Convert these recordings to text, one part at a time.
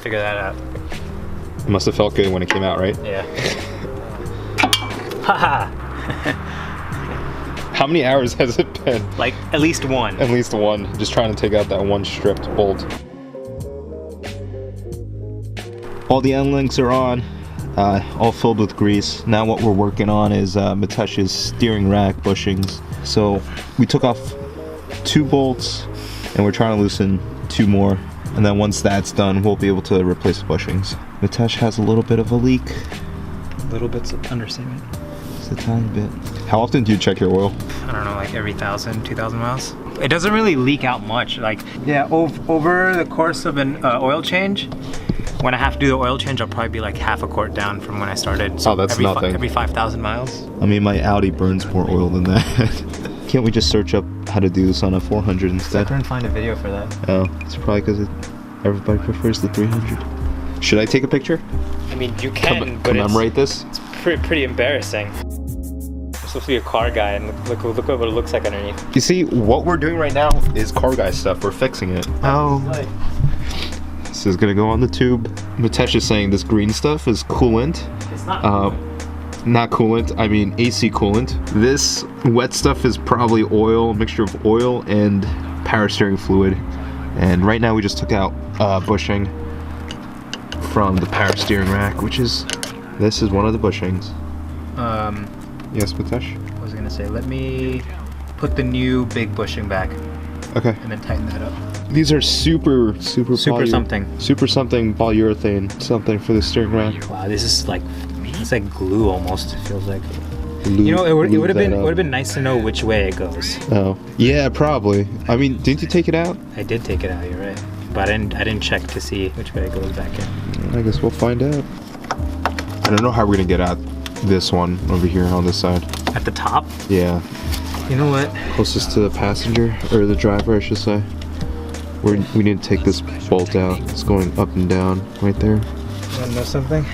figure that out. It must have felt good when it came out, right? Yeah. Haha. How many hours has it been? Like at least one. At least one. Just trying to take out that one stripped bolt. All the end links are on, all filled with grease. Now what we're working on is Mitesh's steering rack bushings. So we took off 2 bolts and we're trying to loosen 2 more. And then once that's done, we'll be able to replace the bushings. Mitesh has a little bit of a leak. Little bits of understatement. Just a tiny bit. How often do you check your oil? I don't know, like every 1,000, 2,000 miles. It doesn't really leak out much. Like, yeah, over the course of an oil change, when I have to do the oil change, I'll probably be like half a quart down from when I started. So oh, that's nothing. Every 5,000 miles. I mean, my Audi burns more oil than that. Can't we just search up how to do this on a 400 instead? I couldn't find a video for that. Oh, it's probably because everybody prefers the 300. Should I take a picture? I mean, you can, but commemorate this? It's pretty embarrassing. I'm supposed to be a car guy, and look what it looks like underneath. You see, what we're doing right now is car guy stuff. We're fixing it. Oh. This is gonna go on the tube. Mitesh is saying this green stuff is coolant. It's not not coolant, I mean AC coolant. This wet stuff is probably oil, a mixture of oil and power steering fluid. And right now we just took out bushing from the power steering rack, which is, this is one of the bushings. Yes, Mitesh? I was gonna say, let me put the new big bushing back. Okay. And then tighten that up. These are super something polyurethane something for the steering rack. Wow, this is like, it's like glue almost, it feels like. Glue, you know, it would have been nice to know which way it goes. Oh, yeah, probably. I mean, didn't you take it out? I did take it out, you're right. But I didn't check to see which way it goes back in. I guess we'll find out. I don't know how we're gonna get out this one over here on this side. At the top? Yeah. You know what? Closest to the passenger, or the driver, I should say. We need to take this bolt out. It's going up and down right there. You wanna know something?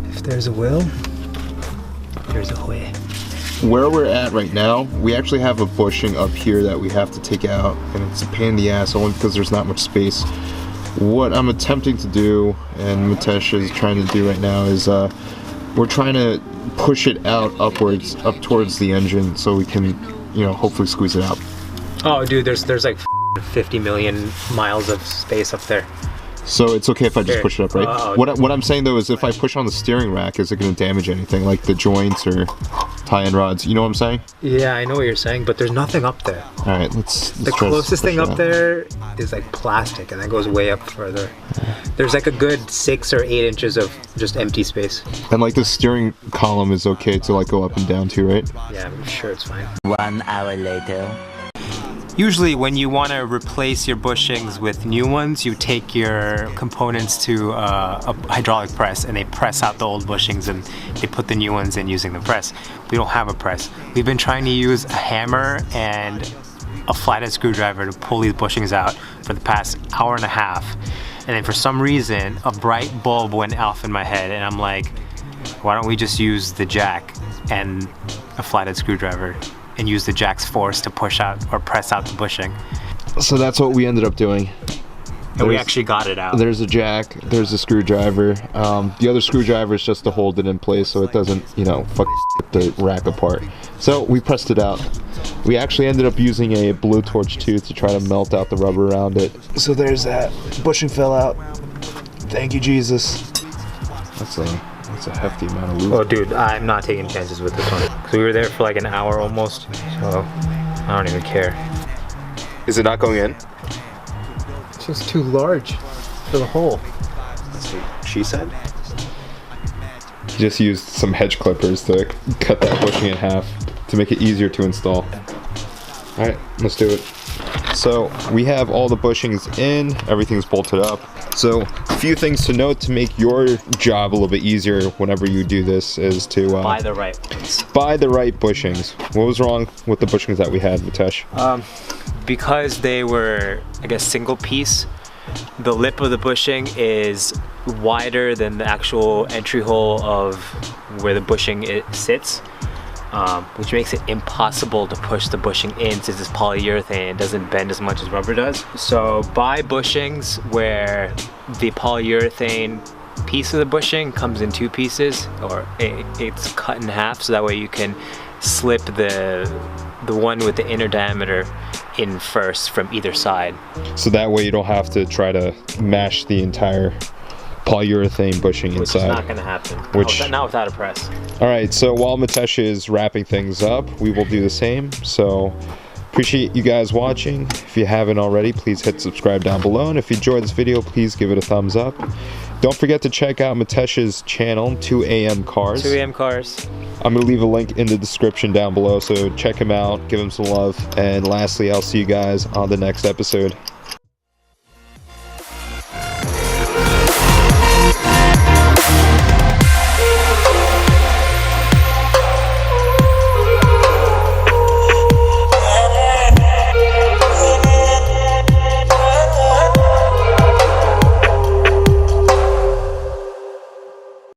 If there's a will, there's a way. Where we're at right now, we actually have a bushing up here that we have to take out, and it's a pain in the ass only because there's not much space. What I'm attempting to do, and Mitesh is trying to do right now, is we're trying to push it out upwards, up towards the engine, so we can, you know, hopefully squeeze it out. Oh, dude, there's like 50 million miles of space up there. So it's okay if I just push it up, right? Okay. What I'm saying though is if I push on the steering rack, is it going to damage anything, like the joints or tie-in rods? You know what I'm saying? Yeah, I know what you're saying, but there's nothing up there. All right, let's the closest thing up there is like plastic, and that goes way up further. There's like a good 6 or 8 inches of just empty space. And like the steering column is okay to like go up and down too, right? Yeah, I'm sure it's fine. 1 hour later. Usually when you want to replace your bushings with new ones, you take your components to a hydraulic press and they press out the old bushings and they put the new ones in using the press. We don't have a press. We've been trying to use a hammer and a flathead screwdriver to pull these bushings out for the past hour and a half. And then for some reason, a bright bulb went off in my head and I'm like, why don't we just use the jack and a flathead screwdriver and use the jack's force to push out or press out the bushing. So that's what we ended up doing. And we actually got it out. There's a jack, there's a screwdriver. The other screwdriver is just to hold it in place so it doesn't, you know, fuck the rack apart. So we pressed it out. We actually ended up using a blowtorch tooth to try to melt out the rubber around it. So there's that. Bushing fell out. Thank you, Jesus. That's a hefty amount of lube. Oh, dude, I'm not taking chances with this one. Because we were there for like an hour almost, so I don't even care. Is it not going in? It's just too large for the hole. That's what she said. Just used some hedge clippers to cut that bushing in half to make it easier to install. Alright, let's do it. So we have all the bushings in, everything's bolted up. So a few things to note to make your job a little bit easier whenever you do this is to buy the right ones. Buy the right bushings. What was wrong with the bushings that we had, Mitesh? Because they were, I guess, single piece, the lip of the bushing is wider than the actual entry hole of where the bushing sits. which makes it impossible to push the bushing in since it's polyurethane. It doesn't bend as much as rubber does. So buy bushings where the polyurethane piece of the bushing comes in 2 pieces, or it's cut in half, so that way you can slip the one with the inner diameter in first from either side. So that way you don't have to try to mash the entire polyurethane bushing inside. Which is not going to happen. Not without a press. All right, so while Mitesh is wrapping things up, we will do the same. So appreciate you guys watching. If you haven't already, please hit subscribe down below. And if you enjoyed this video, please give it a thumbs up. Don't forget to check out Mitesh's channel, 2AM Cars. 2AM Cars. I'm going to leave a link in the description down below, so check him out, give him some love. And lastly, I'll see you guys on the next episode.